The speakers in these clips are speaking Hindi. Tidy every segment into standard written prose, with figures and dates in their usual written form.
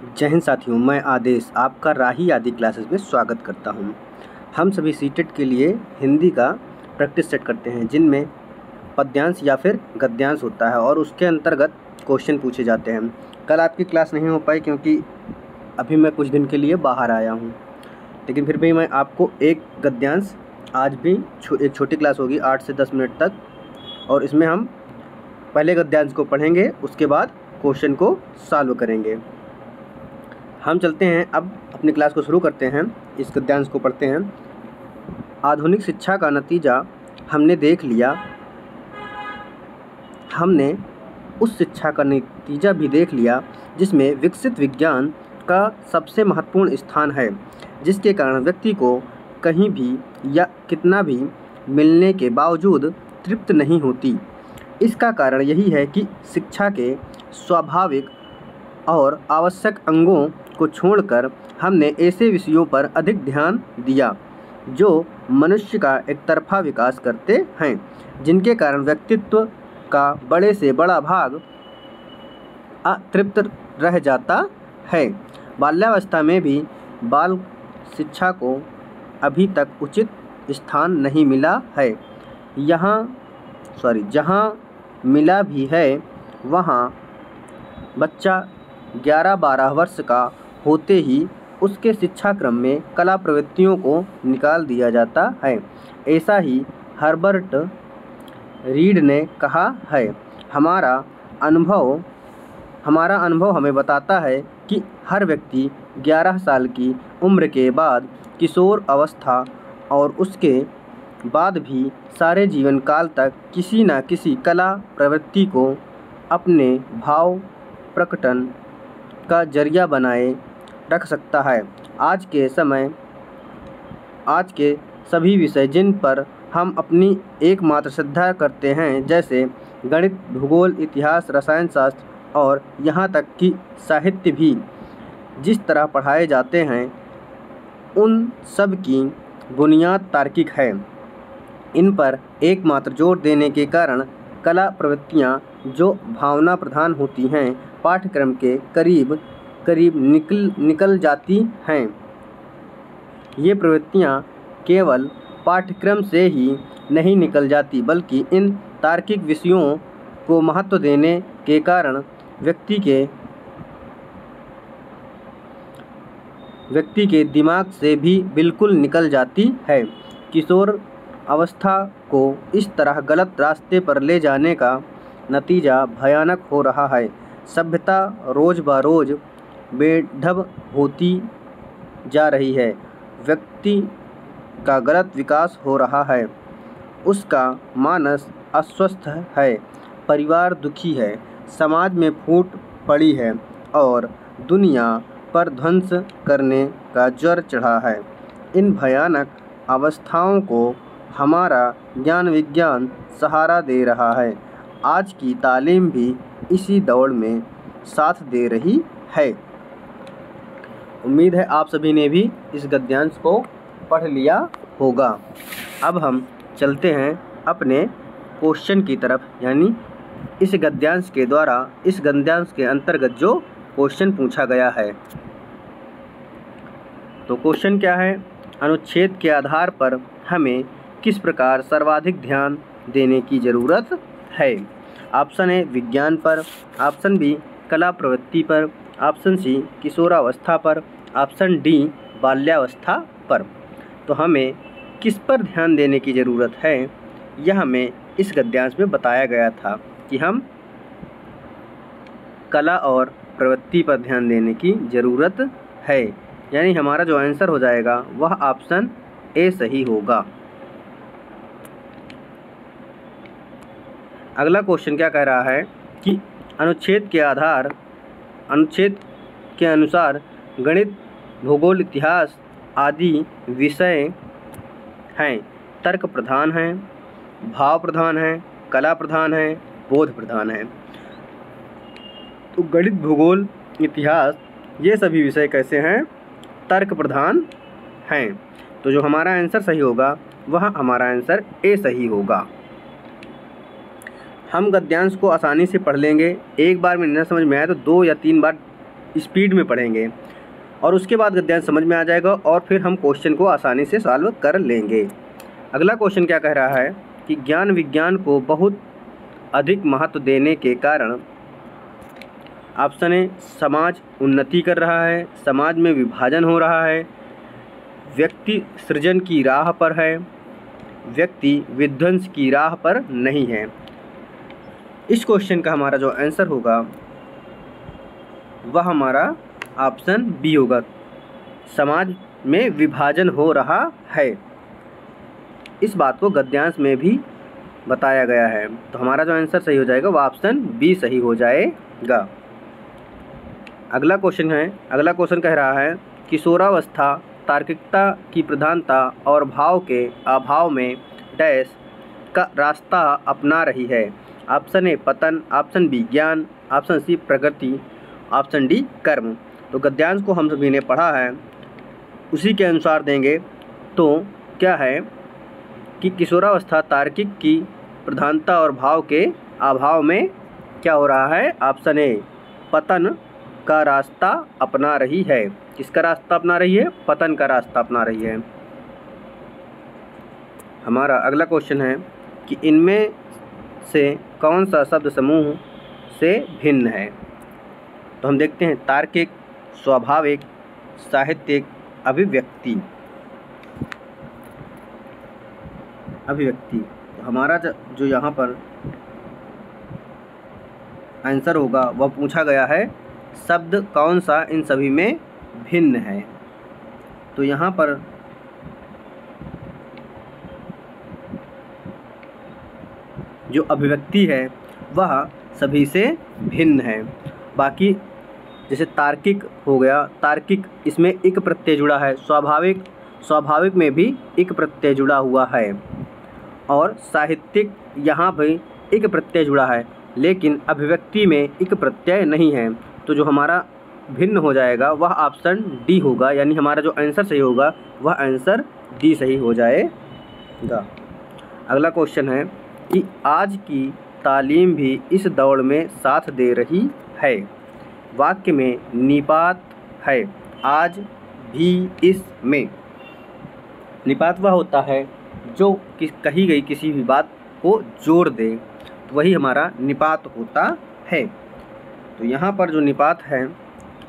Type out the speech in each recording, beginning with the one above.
जय हिंद साथियों, मैं आदेश आपका राही आदि क्लासेस में स्वागत करता हूं। हम सभी सीटेट के लिए हिंदी का प्रैक्टिस सेट करते हैं, जिनमें पद्यांश या फिर गद्यांश होता है और उसके अंतर्गत क्वेश्चन पूछे जाते हैं। कल आपकी क्लास नहीं हो पाई क्योंकि अभी मैं कुछ दिन के लिए बाहर आया हूं, लेकिन फिर भी मैं आपको एक गद्यांश आज भी एक छोटी क्लास होगी 8 से 10 मिनट तक, और इसमें हम पहले गद्यांश को पढ़ेंगे, उसके बाद क्वेश्चन को सॉल्व करेंगे। हम चलते हैं, अब अपनी क्लास को शुरू करते हैं। इस गद्यांश को पढ़ते हैं। आधुनिक शिक्षा का नतीजा हमने देख लिया, हमने उस शिक्षा का नतीजा भी देख लिया जिसमें विकसित विज्ञान का सबसे महत्वपूर्ण स्थान है, जिसके कारण व्यक्ति को कहीं भी या कितना भी मिलने के बावजूद तृप्त नहीं होती। इसका कारण यही है कि शिक्षा के स्वाभाविक और आवश्यक अंगों को छोड़कर हमने ऐसे विषयों पर अधिक ध्यान दिया जो मनुष्य का एकतरफा विकास करते हैं, जिनके कारण व्यक्तित्व का बड़े से बड़ा भाग अतृप्त रह जाता है। बाल्यावस्था में भी बाल शिक्षा को अभी तक उचित स्थान नहीं मिला है। जहाँ मिला भी है वहाँ बच्चा 11-12 वर्ष का होते ही उसके शिक्षा क्रम में कला प्रवृत्तियों को निकाल दिया जाता है। ऐसा ही हर्बर्ट रीड ने कहा है, हमारा अनुभव हमें बताता है कि हर व्यक्ति 11 साल की उम्र के बाद किशोर अवस्था और उसके बाद भी सारे जीवन काल तक किसी न किसी कला प्रवृत्ति को अपने भाव प्रकटन का जरिया बनाए रख सकता है। आज के सभी विषय जिन पर हम अपनी एकमात्र श्रद्धा करते हैं, जैसे गणित, भूगोल, इतिहास, रसायन शास्त्र और यहाँ तक कि साहित्य भी जिस तरह पढ़ाए जाते हैं, उन सब की बुनियाद तार्किक है। इन पर एकमात्र जोर देने के कारण कला प्रवृत्तियाँ जो भावना प्रधान होती हैं, पाठ्यक्रम के करीब निकल जाती हैं। ये प्रवृत्तियाँ केवल पाठ्यक्रम से ही नहीं निकल जाती, बल्कि इन तार्किक विषयों को महत्व देने के कारण व्यक्ति के दिमाग से भी बिल्कुल निकल जाती है। किशोर अवस्था को इस तरह गलत रास्ते पर ले जाने का नतीजा भयानक हो रहा है। सभ्यता रोज़ बरोज़ बेढब होती जा रही है, व्यक्ति का गलत विकास हो रहा है, उसका मानस अस्वस्थ है, परिवार दुखी है, समाज में फूट पड़ी है और दुनिया पर ध्वंस करने का ज्वर चढ़ा है। इन भयानक अवस्थाओं को हमारा ज्ञान विज्ञान सहारा दे रहा है। आज की तालीम भी इसी दौड़ में साथ दे रही है। उम्मीद है आप सभी ने भी इस गद्यांश को पढ़ लिया होगा। अब हम चलते हैं अपने क्वेश्चन की तरफ, यानी इस गद्यांश के अंतर्गत जो क्वेश्चन पूछा गया है। तो क्वेश्चन क्या है? अनुच्छेद के आधार पर हमें किस प्रकार सर्वाधिक ध्यान देने की ज़रूरत है? ऑप्शन ए विज्ञान पर, ऑप्शन बी कला प्रवृत्ति पर, ऑप्शन सी किशोरावस्था पर, ऑप्शन डी बाल्यावस्था पर। तो हमें किस पर ध्यान देने की ज़रूरत है, यह हमें इस गद्यांश में बताया गया था कि हम कला और प्रवृत्ति पर ध्यान देने की ज़रूरत है, यानी हमारा जो आंसर हो जाएगा वह ऑप्शन ए सही होगा। अगला क्वेश्चन क्या कह रहा है कि अनुच्छेद के अनुसार गणित, भूगोल, इतिहास आदि विषय हैं तर्क प्रधान हैं, भाव प्रधान हैं, कला प्रधान हैं, बोध प्रधान हैं। तो गणित, भूगोल, इतिहास ये सभी विषय कैसे हैं? तर्क प्रधान हैं। तो जो हमारा आंसर सही होगा वह हमारा आंसर ए सही होगा। हम गद्यांश को आसानी से पढ़ लेंगे। एक बार में न समझ में आए तो 2 या 3 बार स्पीड में पढ़ेंगे और उसके बाद गद्यांश समझ में आ जाएगा और फिर हम क्वेश्चन को आसानी से सॉल्व कर लेंगे। अगला क्वेश्चन क्या कह रहा है कि ज्ञान विज्ञान को बहुत अधिक महत्व देने के कारण ऑप्शन ए समाज उन्नति कर रहा है, समाज में विभाजन हो रहा है, व्यक्ति सृजन की राह पर है, व्यक्ति विध्वंस की राह पर नहीं है। इस क्वेश्चन का हमारा जो आंसर होगा वह हमारा ऑप्शन बी होगा, समाज में विभाजन हो रहा है। इस बात को गद्यांश में भी बताया गया है, तो हमारा जो आंसर सही हो जाएगा वह ऑप्शन बी सही हो जाएगा। अगला क्वेश्चन कह रहा है किशोरावस्था तार्किकता की प्रधानता और भाव के अभाव में डैश का रास्ता अपना रही है। ऑप्शन ए पतन, ऑप्शन बी ज्ञान, ऑप्शन सी प्रगति, ऑप्शन डी कर्म। तो गद्यांश को हम सभी ने पढ़ा है, उसी के अनुसार देंगे तो क्या है कि किशोरावस्था तार्किक की प्रधानता और भाव के अभाव में क्या हो रहा है। ऑप्शन ए पतन का रास्ता अपना रही है। किसका रास्ता अपना रही है? पतन का रास्ता अपना रही है। हमारा अगला क्वेश्चन है कि इनमें से कौन सा शब्द समूह से भिन्न है। तो हम देखते हैं तार्किक, स्वाभाविक, साहित्यिक, अभिव्यक्ति। तो हमारा जो यहाँ पर आंसर होगा वह पूछा गया है शब्द कौन सा इन सभी में भिन्न है। तो यहाँ पर जो अभिव्यक्ति है वह सभी से भिन्न है। बाकी जैसे तार्किक हो गया, तार्किक इसमें इक प्रत्यय जुड़ा है, स्वाभाविक में भी इक प्रत्यय जुड़ा हुआ है और साहित्यिक यहाँ भी इक प्रत्यय जुड़ा है, लेकिन अभिव्यक्ति में इक प्रत्यय नहीं है। तो जो हमारा भिन्न हो जाएगा वह ऑप्शन डी होगा, यानी हमारा जो आंसर सही होगा वह आंसर डी सही हो जाएगा। अगला क्वेश्चन है कि आज की तालीम भी इस दौड़ में साथ दे रही है। वाक्य में निपात है आज भी इसमें। निपात वह होता है जो कही गई किसी भी बात को जोड़ दे, तो वही हमारा निपात होता है। तो यहाँ पर जो निपात है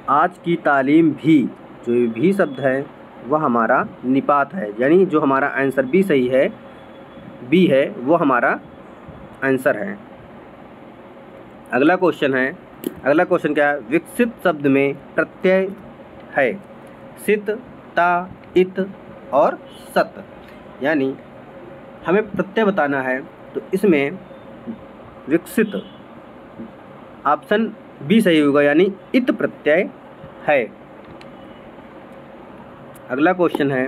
आज की तालीम भी, जो भी शब्द है वह हमारा निपात है, यानी जो हमारा आंसर बी सही है, बी है वो हमारा आंसर है। अगला क्वेश्चन क्या है? विकसित शब्द में प्रत्यय है सित, ता, इत और सत, यानी हमें प्रत्यय बताना है। तो इसमें विकसित ऑप्शन बी सही होगा, यानी इत प्रत्यय है। अगला क्वेश्चन है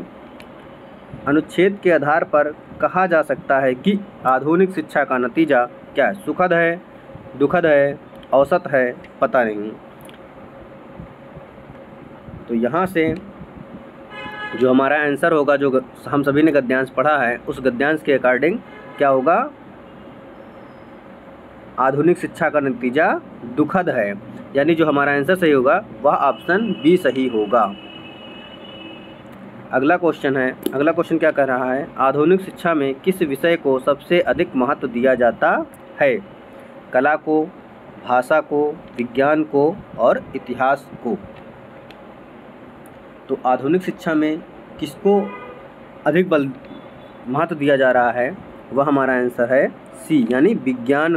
अनुच्छेद के आधार पर कहा जा सकता है कि आधुनिक शिक्षा का नतीजा क्या है? सुखद है, दुखद है, औसत है, पता नहीं। तो यहाँ से जो हमारा आंसर होगा, जो हम सभी ने गद्यांश पढ़ा है, उस गद्यांश के अकॉर्डिंग क्या होगा? आधुनिक शिक्षा का नतीजा दुखद है, यानी जो हमारा आंसर सही होगा वह ऑप्शन बी सही होगा। अगला क्वेश्चन क्या कह रहा है? आधुनिक शिक्षा में किस विषय को सबसे अधिक महत्व दिया जाता है? कला को, भाषा को, विज्ञान को और इतिहास को। तो आधुनिक शिक्षा में किसको अधिक महत्व दिया जा रहा है? वह हमारा आंसर है सी, यानी विज्ञान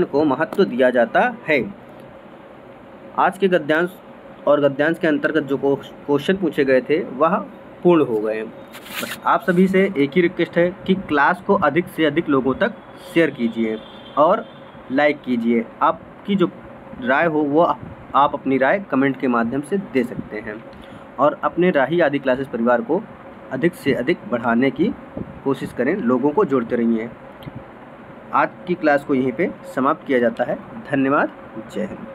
को महत्व दिया जाता है। आज के गद्यांश और गद्यांश के अंतर्गत जो क्वेश्चन पूछे गए थे वह पूर्ण हो गए। बस आप सभी से एक ही रिक्वेस्ट है कि क्लास को अधिक से अधिक लोगों तक शेयर कीजिए और लाइक कीजिए। आपकी जो राय हो वो आप अपनी राय कमेंट के माध्यम से दे सकते हैं और अपने राही आदि क्लासेस परिवार को अधिक से अधिक बढ़ाने की कोशिश करें, लोगों को जोड़ते रहिए। आज की क्लास को यहीं पे समाप्त किया जाता है। धन्यवाद। जय हिंद।